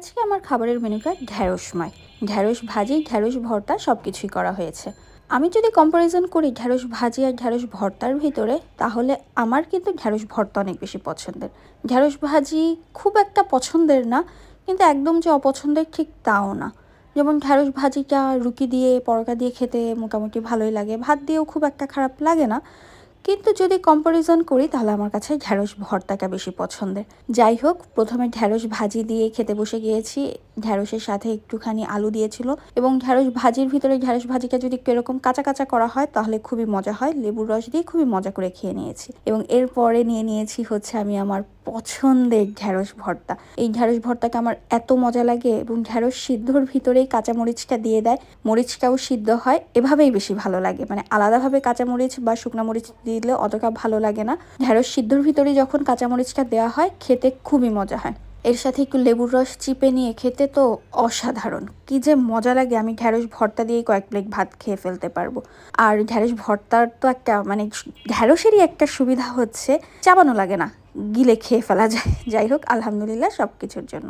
আজকে আমার খাবারের মেনুটা ঢ্যাঁড়সময়। ঢ্যাঁড়স ভাজি, ঢ্যাঁড়স ভর্তা সব কিছুই করা হয়েছে। আমি যদি কম্পারিজন করি ঢ্যাঁড়স ভাজি আর ঢ্যাঁড়স ভর্তার ভিতরে, তাহলে আমার কিন্তু ঢ্যাঁড়স ভর্তা অনেক বেশি পছন্দের। ঢ্যাঁড়স ভাজি খুব একটা পছন্দের না, কিন্তু একদম যে অপছন্দের ঠিক তাও না। যেমন ঢ্যাঁড়স ভাজিটা রুটি দিয়ে পরোটা দিয়ে খেতে মোটামুটি ভালোই লাগে, ভাত দিয়েও খুব একটা খারাপ লাগে না। কিন্তু যদি কম্পারিজন করি তাহলে আমার কাছে ঢ্যাঁড়স ভর্তাটা বেশি পছন্দের। যাই হোক, প্রথমে ঢ্যাঁড়স ভাজি দিয়ে খেতে বসে গিয়েছি। ঢ্যাঁড়সের সাথে একটুখানি আলু দিয়েছিল, এবং ঢ্যাঁড়স ভাজির ভিতরে ঢ্যাঁড়স ভাজিটা যদি একটু এরকম কাঁচা কাঁচা করা হয় তাহলে খুবই মজা হয়। লেবুর রস দিয়ে খুবই মজা করে খেয়ে নিয়েছি, এবং এরপরে নিয়ে নিয়েছি হচ্ছে আমি আমার পছন্দের ঢ্যাঁড়স ভর্তা। এই ঢ্যাঁড়স ভর্তাটা আমার এত মজা লাগে, এবং ঢ্যাঁড়স সিদ্ধর ভিতরেই কাঁচা মরিচটা দিয়ে দেয়, মরিচটাও সিদ্ধ হয়, এভাবেই বেশি ভালো লাগে। মানে আলাদাভাবে কাঁচা মরিচ বা শুকনা মরিচ দিলে অতটা ভালো লাগে না। ঢ্যাঁড়স সিদ্ধর ভিতরেই যখন কাঁচা মরিচটা দেওয়া হয় খেতে খুবই মজা হয়। এর সাথে একটু লেবুর রস চিপে নিয়ে খেতে তো অসাধারণ, কি যে মজা লাগে। আমি ঢ্যাঁড়স ভর্তা দিয়ে কয়েক প্লেট ভাত খেয়ে ফেলতে পারবো। আর ঢ্যাঁড়স ভর্তার তো একটা মানে ঢ্যাঁড়সেরই একটা সুবিধা হচ্ছে চাবানো লাগে না, গিলে খেয়ে ফেলা যায়। যাই হোক, আলহামদুলিল্লাহ সব কিছুর জন্য।